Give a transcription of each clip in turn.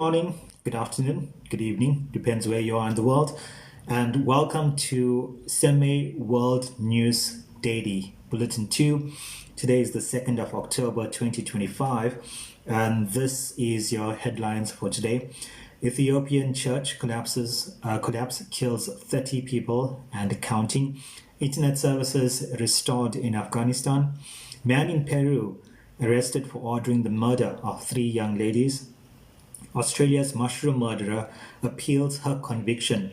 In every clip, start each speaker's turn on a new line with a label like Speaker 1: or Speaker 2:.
Speaker 1: Morning, good afternoon, good evening, depends where you are in the world. And welcome to Sem-May World News Daily, Bulletin 2. Today is the 2nd of October 2025, and this is your headlines for today. Ethiopian church collapse kills 30 people and counting. Internet services restored in Afghanistan. Man in Peru arrested for ordering the murder of three young ladies. Australia's mushroom murderer appeals her conviction.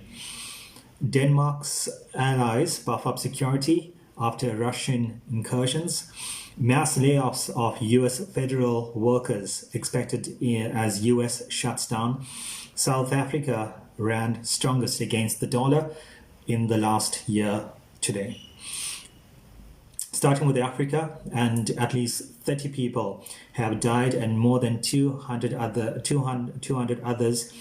Speaker 1: Denmark's allies buff up security after Russian incursions. Mass layoffs of US federal workers expected as US shuts down. South Africa rand strongest against the dollar in the last year today. Starting with Africa, and at least 30 people have died and more than 200 others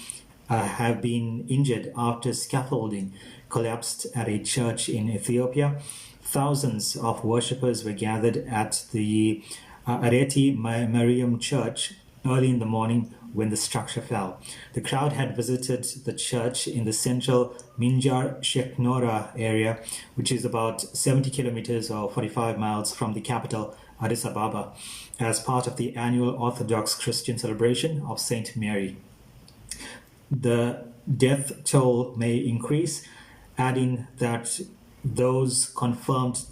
Speaker 1: have been injured after scaffolding collapsed at a church in Ethiopia. Thousands of worshippers were gathered at the Areti Mariam Church early in the morning when the structure fell. The crowd had visited the church in the central Minjar Sheikh Nora area, which is about 70 kilometers or 45 miles from the capital, Addis Ababa, as part of the annual Orthodox Christian celebration of Saint Mary. The death toll may increase, adding that those confirmed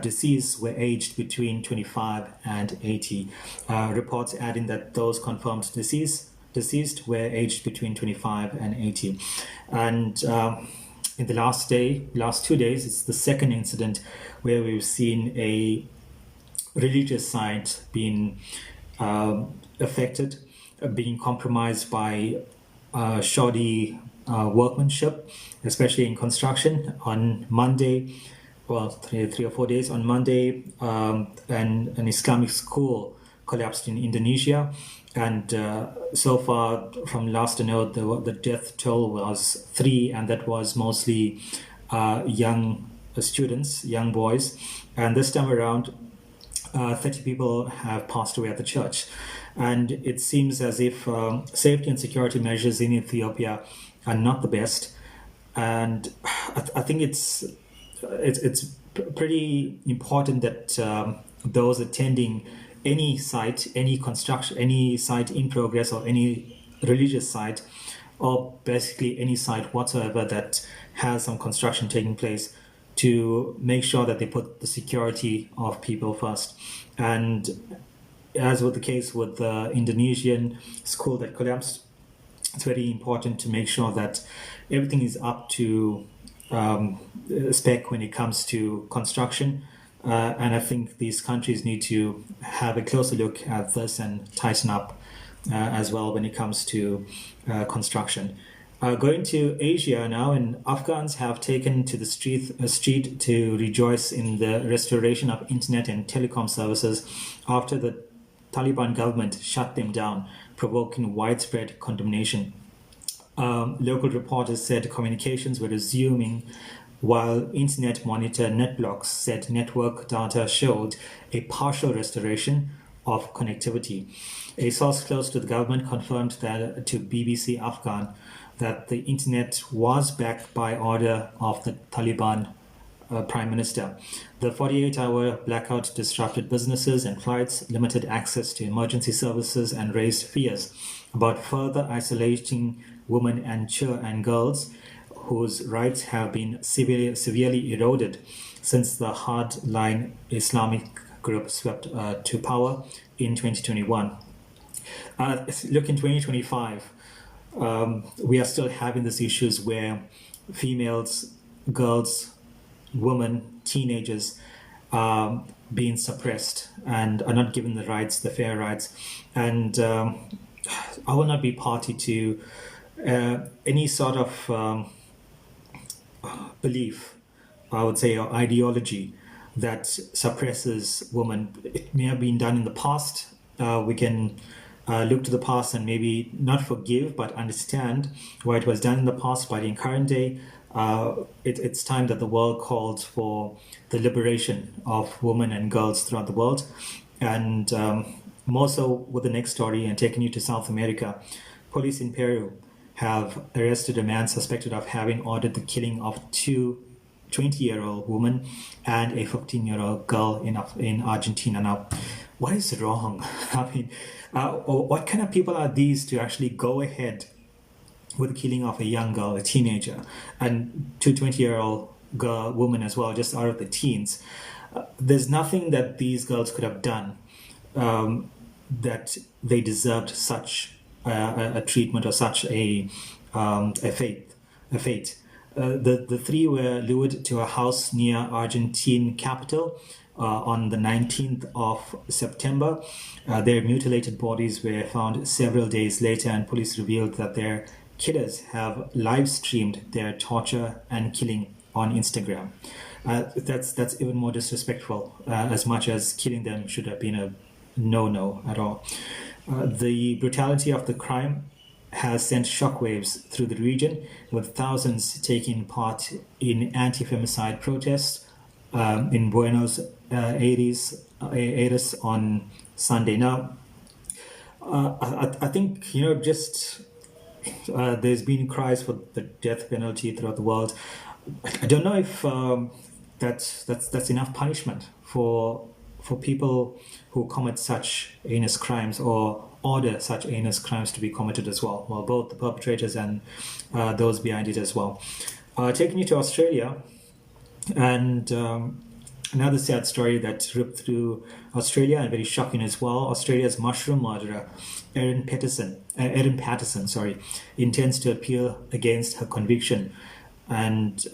Speaker 1: deceased were aged between 25 and 80. Reports adding that those confirmed deceased were aged between 25 and 80. And in the last 2 days, it's the second incident where we've seen a religious site being affected, being compromised by shoddy workmanship, especially in construction. On Monday, well, three or 4 days. On Monday, an Islamic school collapsed in Indonesia, and so far, from last I know, the death toll was 3, and that was mostly young students, young boys. And this time around, 30 people have passed away at the church, and it seems as if safety and security measures in Ethiopia are not the best. And I think it's pretty important that those attending any site, any construction, any site in progress, or any religious site, or basically any site whatsoever that has some construction taking place, to make sure that they put the security of people first. And as was the case with the Indonesian school that collapsed, it's very important to make sure that everything is up to spec when it comes to construction. And I think these countries need to have a closer look at this and tighten up as well when it comes to construction. Going to Asia now, and Afghans have taken to the street to rejoice in the restoration of internet and telecom services after the Taliban government shut them down, provoking widespread condemnation. Local reporters said communications were resuming, while internet monitor NetBlocks said network data showed a partial restoration of connectivity. A source close to the government confirmed that to BBC Afghan that the internet was back by order of the Taliban Prime Minister. The 48-hour blackout disrupted businesses and flights, limited access to emergency services, and raised fears about further isolating women and girls whose rights have been severely eroded since the hardline Islamic group swept to power in 2021. Look, in 2025, we are still having these issues where females, girls, women, teenagers are being suppressed and are not given the rights, the fair rights. And I will not be party to any sort of belief, I would say, or ideology that suppresses women. It may have been done in the past. We can look to the past and maybe not forgive, but understand why it was done in the past. But in current day, it's time that the world called for the liberation of women and girls throughout the world. And more so with the next story, and taking you to South America, police in Peru have arrested a man suspected of having ordered the killing of two 20-year-old women and a 15-year-old girl in Argentina. Now, what is wrong? I mean, what kind of people are these to actually go ahead with the killing of a young girl, a teenager, and two 20-year-old women as well, just out of the teens? There's nothing that these girls could have done that they deserved such a treatment or such a fate. The three were lured to a house near Argentine capital on the 19th of September. Their mutilated bodies were found several days later, and police revealed that their killers have live streamed their torture and killing on Instagram. That's even more disrespectful, as much as killing them should have been a no at all. The brutality of the crime has sent shockwaves through the region, with thousands taking part in anti-femicide protests in Buenos Aires on Sunday. Now, I think, just there's been cries for the death penalty throughout the world. I don't know if that's enough punishment for people who commit such heinous crimes or order such heinous crimes to be committed as well. Well, both the perpetrators and those behind it as well. Taking you to Australia, and another sad story that ripped through Australia, and very shocking as well. Australia's mushroom murderer, Erin Patterson, intends to appeal against her conviction, and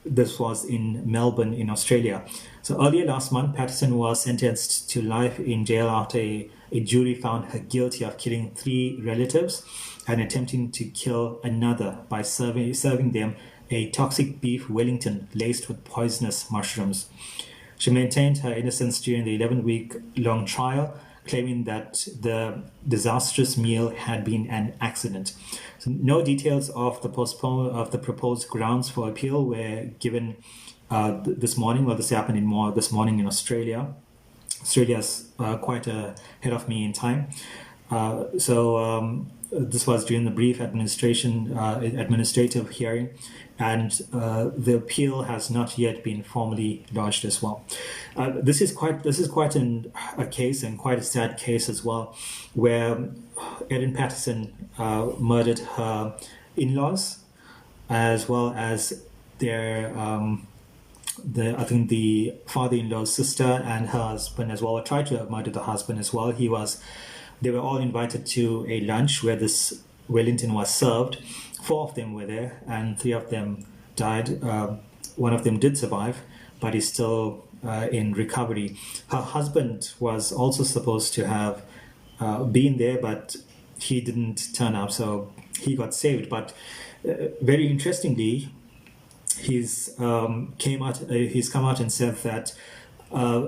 Speaker 1: this was in Melbourne, in Australia. So earlier last month, Patterson was sentenced to life in jail after a jury found her guilty of killing 3 relatives and attempting to kill another by serving them a toxic beef Wellington laced with poisonous mushrooms. She maintained her innocence during the 11-week-long trial, claiming that the disastrous meal had been an accident. So no details of the proposed grounds for appeal were given this morning. Well, this happened this morning in Australia. Australia's quite ahead of me in time. This was during the brief administrative hearing, and the appeal has not yet been formally lodged as well. This is quite a case, and quite a sad case as well, where Erin Patterson murdered her in-laws as well as their the father-in-law's sister and her husband as well, or tried to murder the husband as well. They were all invited to a lunch where this Wellington was served. 4 of them were there, and 3 of them died. One of them did survive, but is still in recovery. Her husband was also supposed to have been there, but he didn't turn up, so he got saved. But very interestingly, he's come out and said that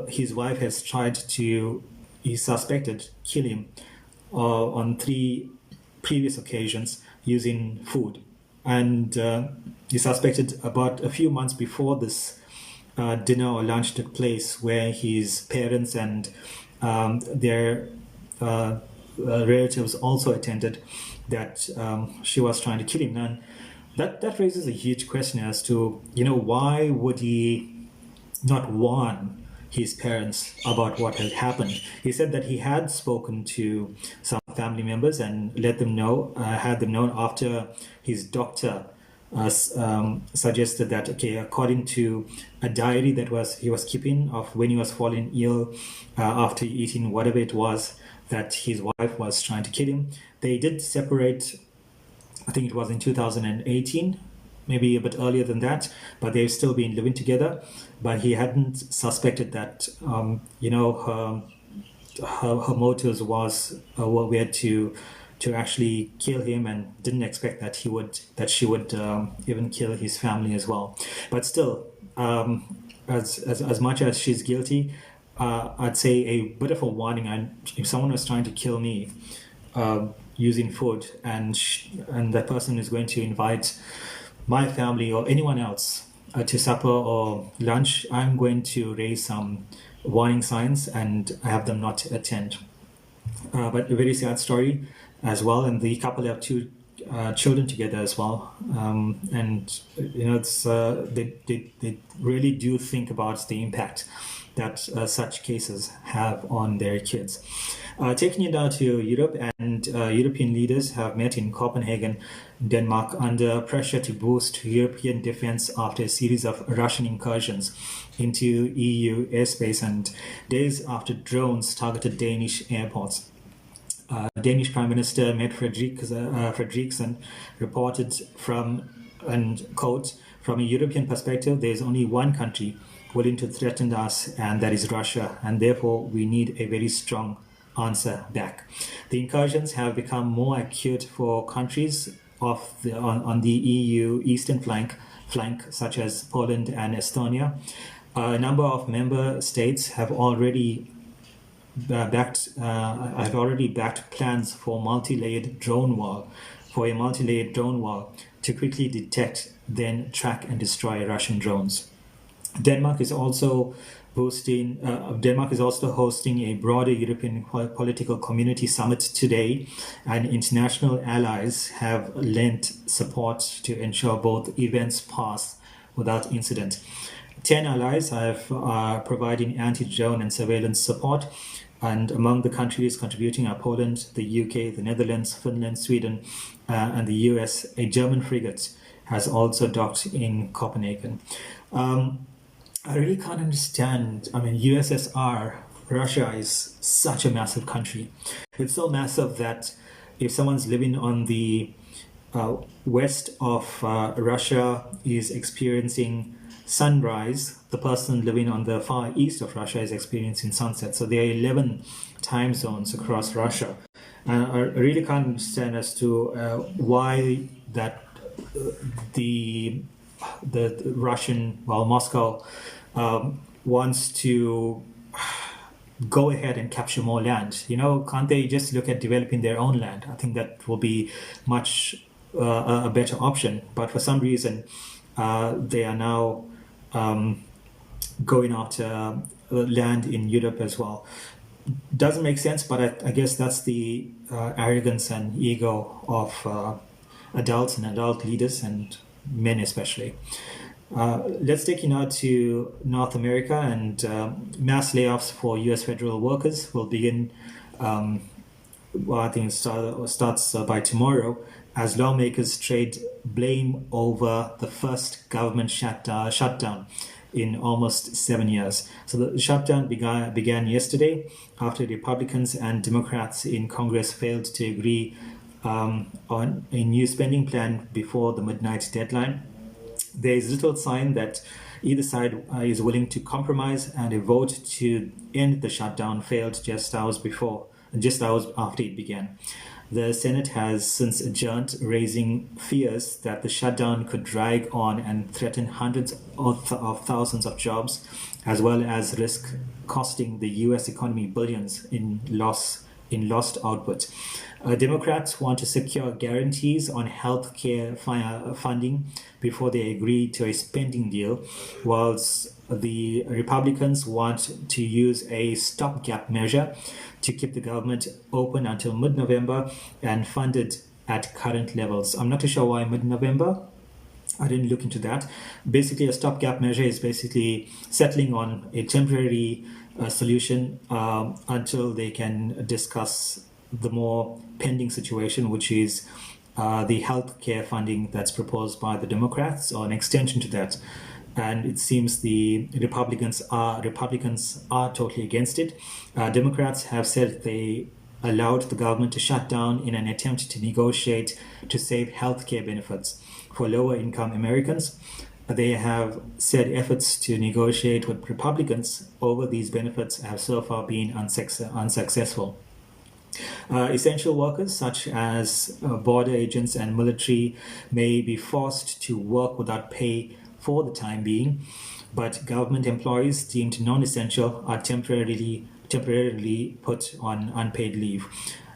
Speaker 1: his wife has tried to, he suspected, kill him on 3 previous occasions using food. And he suspected about a few months before this dinner or lunch took place, where his parents and their relatives also attended, that she was trying to kill him. And that raises a huge question as to, why would he not warn his parents about what had happened? He said that he had spoken to some family members and had them know after his doctor suggested that, according to a diary that he was keeping of when he was falling ill after eating whatever it was, that his wife was trying to kill him. They did separate, I think it was in 2018, maybe a bit earlier than that, but they've still been living together. But he hadn't suspected that, her motives were to actually kill him, and didn't expect that she would even kill his family as well. But still, as much as she's guilty, I'd say a bit of a warning. And if someone was trying to kill me using food, and that person is going to invite my family or anyone else to supper or lunch, I'm going to raise some warning signs and have them not attend. But a very sad story, as well, and the couple have two children together as well. And it's they really do think about the impact that such cases have on their kids. Taking it down to Europe, and European leaders have met in Copenhagen, Denmark, under pressure to boost European defense after a series of Russian incursions into EU airspace and days after drones targeted Danish airports. Danish Prime Minister Mette Frederiksen reported from, and quote, "From a European perspective, there is only one country willing to threaten us, and that is Russia, and therefore we need a very strong answer back." The incursions have become more acute for countries on the EU eastern flank, such as Poland and Estonia. A number of member states have already backed plans for a multi-layered drone wall to quickly detect, then track and destroy Russian drones. Denmark is also hosting a broader European political community summit today, and international allies have lent support to ensure both events pass without incident. 10 allies are providing anti-drone and surveillance support, and among the countries contributing are Poland, the UK, the Netherlands, Finland, Sweden, and the US. A German frigate has also docked in Copenhagen. I really can't understand. I mean, USSR, Russia is such a massive country. It's so massive that if someone's living on the west of Russia is experiencing sunrise, the person living on the far east of Russia is experiencing sunset. So there are 11 time zones across Russia. And I really can't understand as to why that the Russian, well, Moscow wants to go ahead and capture more land. Can't they just look at developing their own land? I think that will be much a better option. But for some reason, they are now going after land in Europe as well. Doesn't make sense, but I guess that's the arrogance and ego of adults and adult leaders, and men especially. Let's take you now to North America, and mass layoffs for U.S. federal workers will begin, I think it starts by tomorrow, as lawmakers trade blame over the first government shutdown in almost 7 years. So the shutdown began yesterday after Republicans and Democrats in Congress failed to agree on a new spending plan before the midnight deadline. There is little sign that either side is willing to compromise, and a vote to end the shutdown failed just hours after it began. The Senate has since adjourned, raising fears that the shutdown could drag on and threaten hundreds of thousands of jobs, as well as risk costing the U.S. economy billions in lost output. Democrats want to secure guarantees on health care funding before they agree to a spending deal, whilst the Republicans want to use a stopgap measure to keep the government open until mid-November and funded at current levels. I'm not too sure why mid-November. I didn't look into that. Basically, a stopgap measure is basically settling on a temporary solution until they can discuss the more pending situation, which is the health care funding that's proposed by the Democrats, or an extension to that. And it seems the Republicans are totally against it. Democrats have said they allowed the government to shut down in an attempt to negotiate to save healthcare benefits for lower income Americans. They have said efforts to negotiate with Republicans over these benefits have so far been unsuccessful. Essential workers such as border agents and military may be forced to work without pay for the time being, but government employees deemed non-essential are temporarily put on unpaid leave.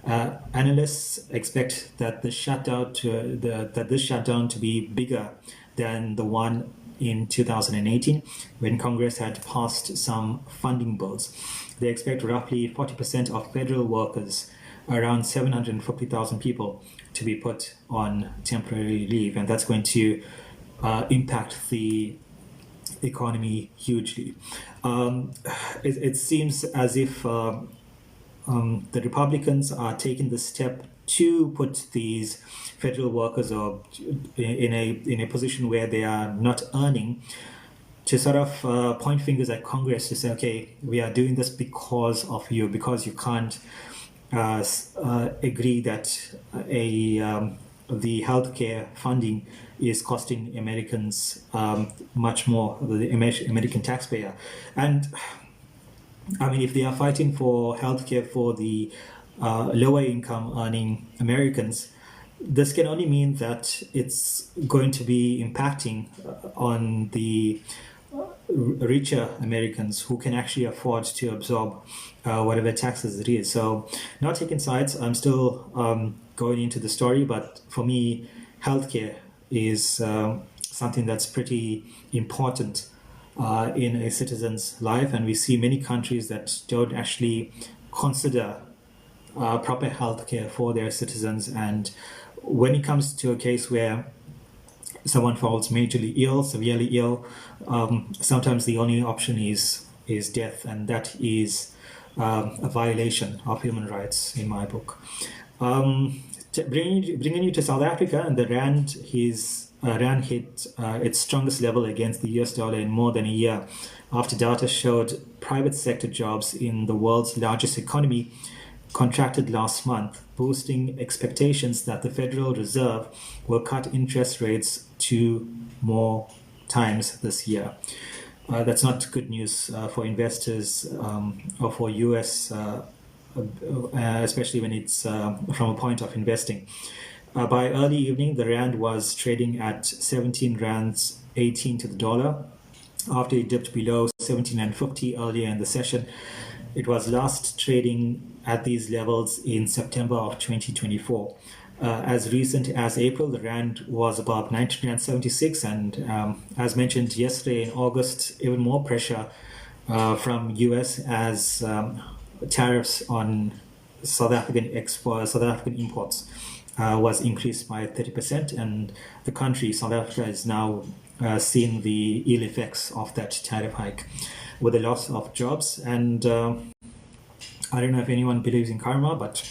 Speaker 1: Analysts expect that this shutdown to be bigger than the one in 2018, when Congress had passed some funding bills. They expect roughly 40% of federal workers around 750,000 people to be put on temporary leave, and that's going to impact the economy hugely. It seems as if the Republicans are taking the step to put these federal workers in a position where they are not earning, to sort of point fingers at Congress to say, okay, we are doing this because of you, because you can't agree that the healthcare funding is costing Americans much more, the American taxpayer. And I mean, if they are fighting for healthcare for the lower income earning Americans, this can only mean that it's going to be impacting on the richer Americans who can actually afford to absorb whatever taxes it is. So, not taking sides, I'm still going into the story, but for me, healthcare is something that's pretty important in a citizen's life, and we see many countries that don't actually consider proper healthcare for their citizens. And when it comes to a case where someone falls majorly ill, severely ill, sometimes the only option is death, and that is a violation of human rights in my book. Bringing you to South Africa, and the rand hit its strongest level against the US dollar in more than a year after data showed private sector jobs in the world's largest economy contracted last month, boosting expectations that the Federal Reserve will cut interest rates 2 more times this year. That's not good news for investors or for US, especially when it's from a point of investing. By early evening, the rand was trading at 17 rands 18 to the dollar. After it dipped below 17.50 earlier in the session, it was last trading at these levels in September of 2024. As recent as April, the rand was above 19.76, and as mentioned yesterday in August, even more pressure from US as tariffs on South African imports was increased by 30%, and the country, South Africa, is now seeing the ill effects of that tariff hike with the loss of jobs. And I don't know if anyone believes in karma, but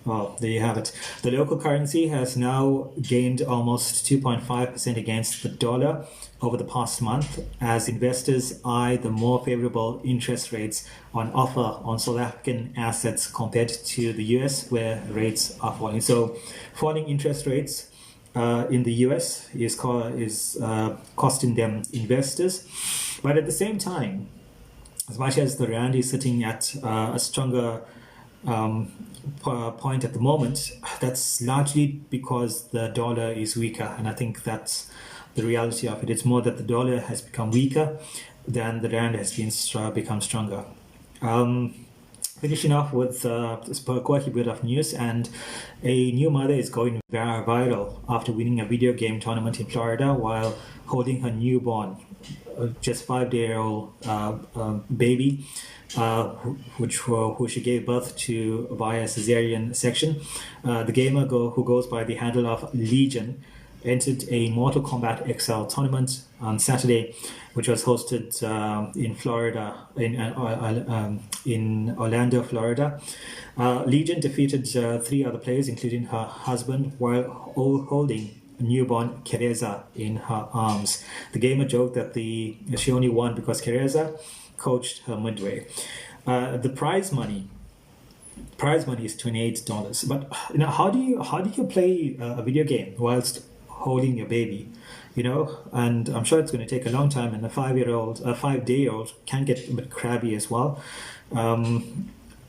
Speaker 1: well, there you have it. The local currency has now gained almost 2.5% against the dollar over the past month, as investors eye the more favorable interest rates on offer on South African assets compared to the US, where rates are falling. So falling interest rates in the US is costing them investors. But at the same time, as much as the rand is sitting at a stronger point at the moment, that's largely because the dollar is weaker, and I think that's the reality of it. It's more that the dollar has become weaker than the rand has become stronger. Finishing off with this quirky bit of news, and a new mother is going viral after winning a video game tournament in Florida while holding her newborn, just 5-day-old baby, who she gave birth to via cesarean section. The gamer who goes by the handle of Legion entered a Mortal Kombat XL tournament on Saturday, which was hosted in Florida, in Orlando, Florida. Legion defeated 3 other players, including her husband, while holding newborn Kereza in her arms. The gamer joked that she only won because Kereza coached her midway. The prize money is $28. But how do you play a video game whilst holding your baby? And I'm sure it's going to take a long time, and a 5-day-old can get a bit crabby as well.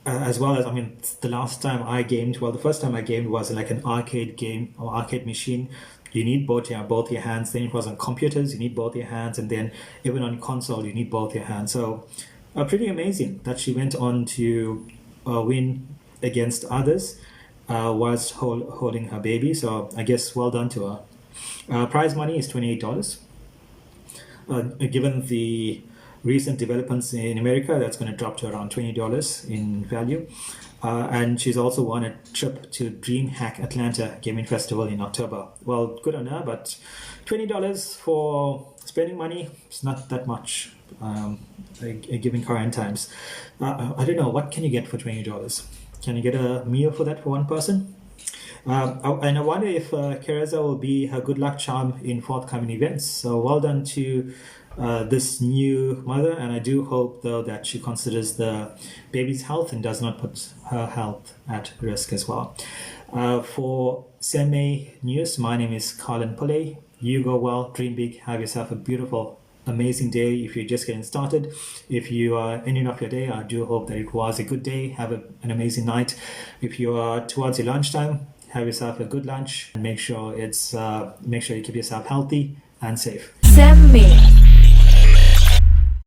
Speaker 1: As well as, the first time I gamed was like an arcade game or arcade machine. You need both your hands. Then it was on computers, you need both your hands, and then even on console, you need both your hands. So pretty amazing that she went on to win against others whilst holding her baby. So I guess well done to her. Prize money is $28. Given the recent developments in America, that's going to drop to around $20 in value. And she's also won a trip to DreamHack Atlanta Gaming Festival in October. Well, good on her, but $20 for spending money, it's not that much, given current times. I don't know, what can you get for $20? Can you get a meal for that for one person? And I wonder if Kereza will be her good luck charm in forthcoming events. So well done to this new mother, and I do hope though that she considers the baby's health and does not put her health at risk as well. For Sem-May News, my name is Kaalan Pillay. You go well, dream big, have yourself a beautiful, amazing day if you're just getting started. If you are ending off your day, I do hope that it was a good day. Have an amazing night. If you are towards your lunchtime, have yourself a good lunch and make sure you keep yourself healthy and safe.
Speaker 2: Sem-May.